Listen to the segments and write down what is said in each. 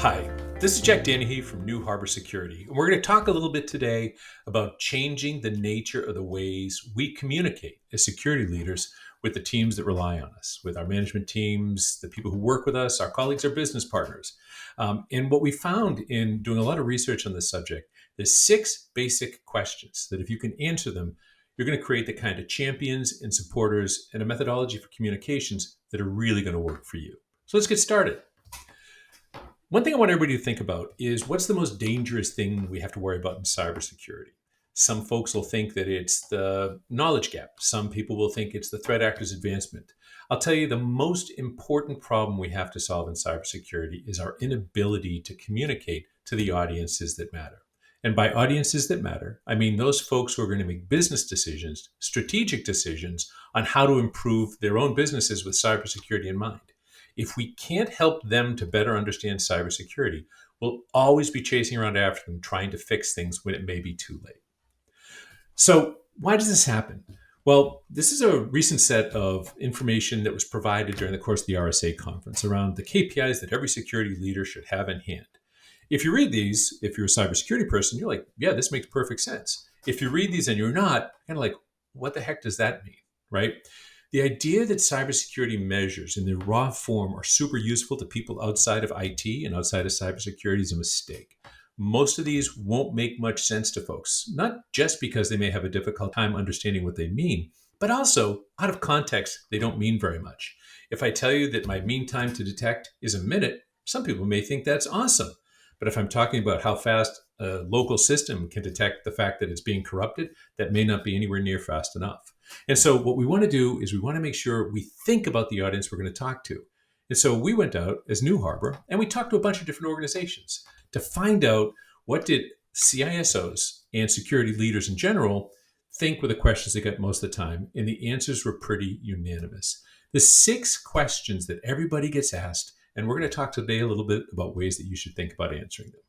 Hi, this is Jack Danahy from New Harbor Security, and we're going to talk a little bit today about changing the nature of the ways we communicate as security leaders with the teams that rely on us, with our management teams, the people who work with us, our colleagues, our business partners. And what we found in doing a lot of research on this subject, there's 6 basic questions that if you can answer them, you're going to create the kind of champions and supporters and a methodology for communications that are really going to work for you. So let's get started. One thing I want everybody to think about is what's the most dangerous thing we have to worry about in cybersecurity? Some folks will think that it's the knowledge gap. Some people will think it's the threat actor's advancement. I'll tell you the most important problem we have to solve in cybersecurity is our inability to communicate to the audiences that matter. And by audiences that matter, I mean those folks who are going to make business decisions, strategic decisions on how to improve their own businesses with cybersecurity in mind. If we can't help them to better understand cybersecurity, we'll always be chasing around after them, trying to fix things when it may be too late. So, why does this happen? Well, this is a recent set of information that was provided during the course of the RSA conference around the KPIs that every security leader should have in hand. If you read these, if you're a cybersecurity person, you're like, yeah, this makes perfect sense. If you read these and you're not, kind of like, what the heck does that mean, right? The idea that cybersecurity measures in their raw form are super useful to people outside of IT and outside of cybersecurity is a mistake. Most of these won't make much sense to folks, not just because they may have a difficult time understanding what they mean, but also out of context, they don't mean very much. If I tell you that my mean time to detect is a minute, some people may think that's awesome. But if I'm talking about how fast a local system can detect the fact that it's being corrupted, that may not be anywhere near fast enough. And so what we want to do is we want to make sure we think about the audience we're going to talk to. And so we went out as New Harbor and we talked to a bunch of different organizations to find out what did CISOs and security leaders in general think were the questions they got most of the time. And the answers were pretty unanimous. The 6 questions that everybody gets asked, and we're going to talk today a little bit about ways that you should think about answering them.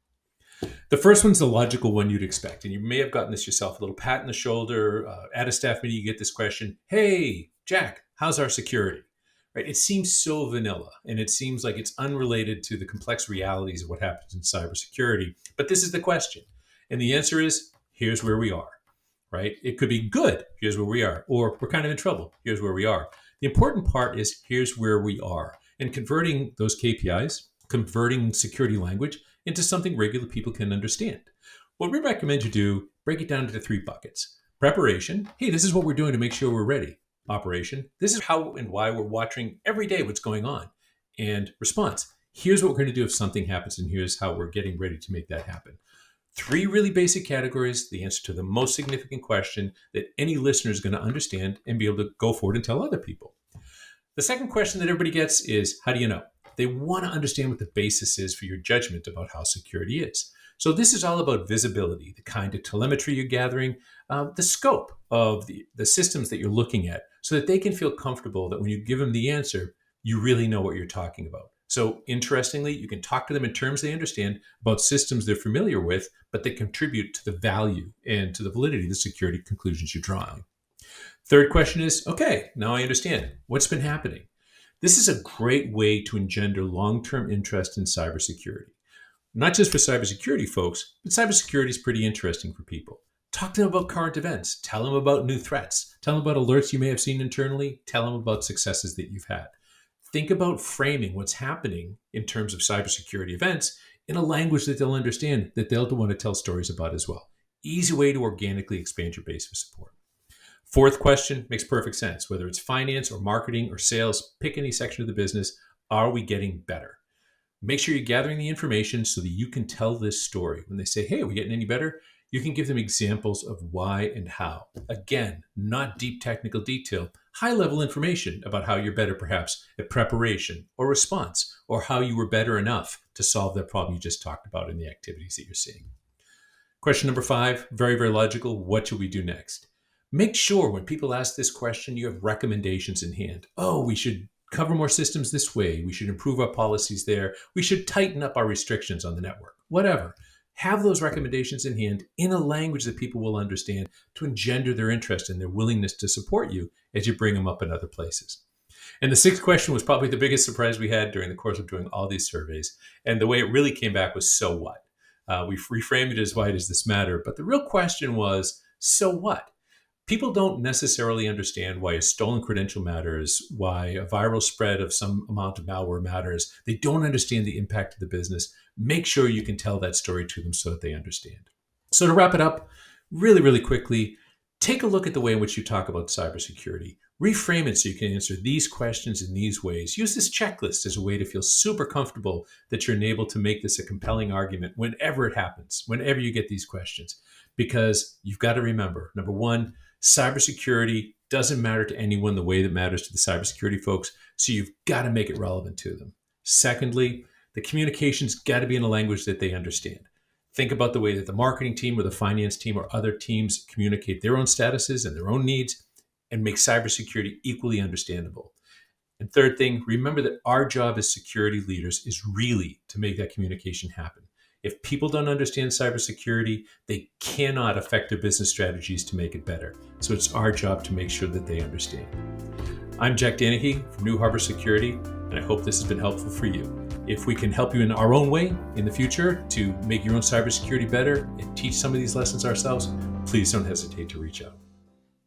The first one's the logical one you'd expect, and you may have gotten this yourself, a little pat on the shoulder. At a staff meeting, you get this question, hey, Jack, how's our security? Right? It seems so vanilla, and it seems like it's unrelated to the complex realities of what happens in cybersecurity. But this is the question, and the answer is, here's where we are, right? It could be good, here's where we are, or we're kind of in trouble, here's where we are. The important part is, here's where we are. And converting those KPIs, converting security language into something regular people can understand. What we recommend you do, break it down into 3 buckets. Preparation, hey, this is what we're doing to make sure we're ready. Operation, this is how and why we're watching every day what's going on. And response, here's what we're going to do if something happens, and here's how we're getting ready to make that happen. 3 really basic categories, the answer to the most significant question that any listener is going to understand and be able to go forward and tell other people. The second question that everybody gets is, how do you know? They want to understand what the basis is for your judgment about how security is. So this is all about visibility, the kind of telemetry you're gathering, the scope of the systems that you're looking at, so that they can feel comfortable that when you give them the answer, you really know what you're talking about. So interestingly, you can talk to them in terms they understand about systems they're familiar with, but they contribute to the value and to the validity of the security conclusions you're drawing. Third question is, okay, now I understand. What's been happening? This is a great way to engender long-term interest in cybersecurity. Not just for cybersecurity folks, but cybersecurity is pretty interesting for people. Talk to them about current events. Tell them about new threats. Tell them about alerts you may have seen internally. Tell them about successes that you've had. Think about framing what's happening in terms of cybersecurity events in a language that they'll understand, that they'll want to tell stories about as well. Easy way to organically expand your base of support. Fourth question makes perfect sense. Whether it's finance or marketing or sales, pick any section of the business. Are we getting better? Make sure you're gathering the information so that you can tell this story. When they say, hey, are we getting any better? You can give them examples of why and how. Again, not deep technical detail, high-level information about how you're better perhaps at preparation or response, or how you were better enough to solve that problem you just talked about in the activities that you're seeing. Question number 5, very, very logical. What should we do next? Make sure when people ask this question, you have recommendations in hand. Oh, we should cover more systems this way. We should improve our policies there. We should tighten up our restrictions on the network. Whatever. Have those recommendations in hand in a language that people will understand to engender their interest and their willingness to support you as you bring them up in other places. And the sixth question was probably the biggest surprise we had during the course of doing all these surveys. And the way it really came back was, so what? We reframed it as, why does this matter? But the real question was, so what? People don't necessarily understand why a stolen credential matters, why a viral spread of some amount of malware matters. They don't understand the impact of the business. Make sure you can tell that story to them so that they understand. So to wrap it up, really, really quickly, take a look at the way in which you talk about cybersecurity. Reframe it so you can answer these questions in these ways. Use this checklist as a way to feel super comfortable that you're enabled to make this a compelling argument whenever it happens, whenever you get these questions. Because you've got to remember, number one, cybersecurity doesn't matter to anyone the way that matters to the cybersecurity folks, so you've got to make it relevant to them. Secondly, the communication's got to be in a language that they understand. Think about the way that the marketing team or the finance team or other teams communicate their own statuses and their own needs, and make cybersecurity equally understandable. And third thing, remember that our job as security leaders is really to make that communication happen. If people don't understand cybersecurity, they cannot affect their business strategies to make it better. So it's our job to make sure that they understand. I'm Jack Danahy from New Harbor Security, and I hope this has been helpful for you. If we can help you in our own way in the future to make your own cybersecurity better and teach some of these lessons ourselves, please don't hesitate to reach out.